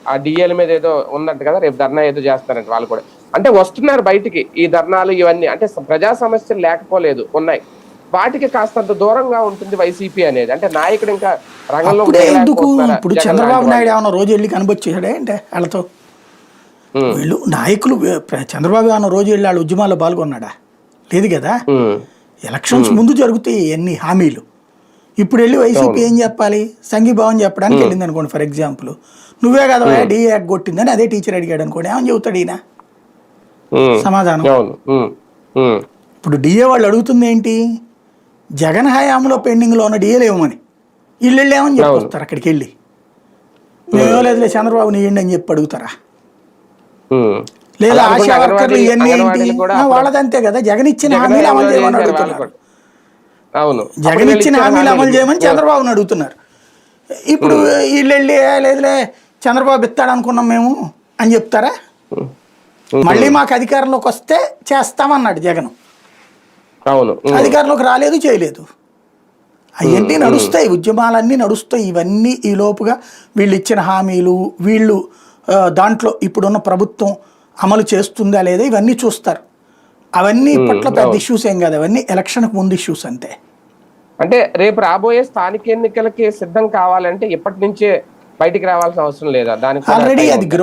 ఆ డిఏల మీద ఏదో ఉందంట కదా, రేపు ధర్నా ఏదో చేస్తారంట వాళ్ళు కూడా. అంటే వస్తున్నారు బయటికి ఈ ధర్నాలు ఇవన్నీ. అంటే ప్రజా సమస్యలు లేకపోలేదు, ఉన్నాయి. వాటికి కాస్తంత దూరంగా ఉంటుంది వైసీపీ అనేది. అంటే నాయకుడు ఇంకా రంగంలోకి అప్పుడే ఎందుకు దిగలేకపోతున్నారా ఇప్పుడు జగన్ లాంటి చంద్రబాబు నాయుడు వాళ్ళు? ఏమన్నా రోజు వెళ్ళి కనిపించాడే అంటే వాళ్ళతో? ఉమ్, వీళ్ళు నాయకులు చంద్రబాబు ఏమన్నా రోజు వెళ్ళి వాళ్ళ ఉద్యమాల్లో పాల్గొన్నాడా? లేదు కదా. ఉమ్, ఎలక్షన్స్ ఉమ్, ముందు జరుగుతాయి ఎన్ని హామీలు. ఇప్పుడు వెళ్ళి వైసీపీ అవును. ఏం చెప్పాలి? సంఘీభావం చెప్పడానికి వెళ్ళింది అనుకోండి ఫర్ ఎగ్జాంపుల్, నువ్వే కదా డిఏ కొట్టిందని అదే టీచర్ అడిగాడు అనుకోండి, ఏమని చెబుతాడు ఈయన ఉమ్, సమాధానం? అవును. ఉమ్, ఉమ్, ఇప్పుడు డిఏ వాళ్ళు అడుగుతుంది ఏంటి? జగన్ హయాంలో పెండింగ్లో ఉన్న డిఏలు ఇవ్వమని. వీళ్ళు వెళ్ళి ఏమని అవును. చెప్పొస్తారు అక్కడికి వెళ్ళి? మేము ఉమ్, ఇవ్వలేదులే చంద్రబాబుని ఇవ్వండి అని చెప్పి అడుగుతారా? ఉమ్. లేదా అలా అనుకుంటే ఆశా వర్కర్లు ఇవన్నీ ఏంటి? అంగన్వాడీలు కూడా అప్పుడు వాళ్ళదంతే కదా, జగన్ ఇచ్చిన జగన్ హామీలు అమలు హయాంలో చేయమని చేశారు వాళ్ళు అడుగుతున్నారు. కూడా. అవును, అప్పుడు జగన్ వీళ్ళు ఇచ్చిన ఇచ్చారు హామీలు హామీలు. అమలు చేయమని చంద్రబాబుని అడుగుతున్నారు. ఇప్పుడు ఉమ్, వీళ్ళు వెళ్ళి లేదులే చంద్రబాబు ఇస్తాడు అనుకున్నాం మేము అని చెప్తారా? ఉమ్, మళ్ళీ ఉమ్, మాకు అధికారంలోకి వస్తే చేస్తామన్నాడు జగన్. అవును. ఉమ్, అధికారంలోకి రాలేదు, చేయలేదు. ఉమ్, అవన్నీ ఉమ్, నడుస్తాయి, ఉద్యమాలన్నీ నడుస్తాయి. ఇవన్నీ ఈ లోపుగా వీళ్ళు ఇచ్చిన హామీలు వీళ్ళు దాంట్లో ఇప్పుడున్న ప్రభుత్వం అమలు చేస్తుందా లేదా ఇవన్నీ చూస్తారు. అవన్నీ ఉమ్, ఇప్పట్లో పెద్ద అవును. ఇష్యూస్ ఏం కాదు, అవన్నీ ఎలక్షన్కి ముందు ఇష్యూస్ అంతే. అంటే రేపు రాబోయే స్థానిక ఎన్నికలకి సిద్ధం కావాలంటే ఇప్పటి నుంచే బయటికి రావాల్సిన అవసరం లేదా? దానికి కూడా ఆల్రెడీ టైం అది ఉందా?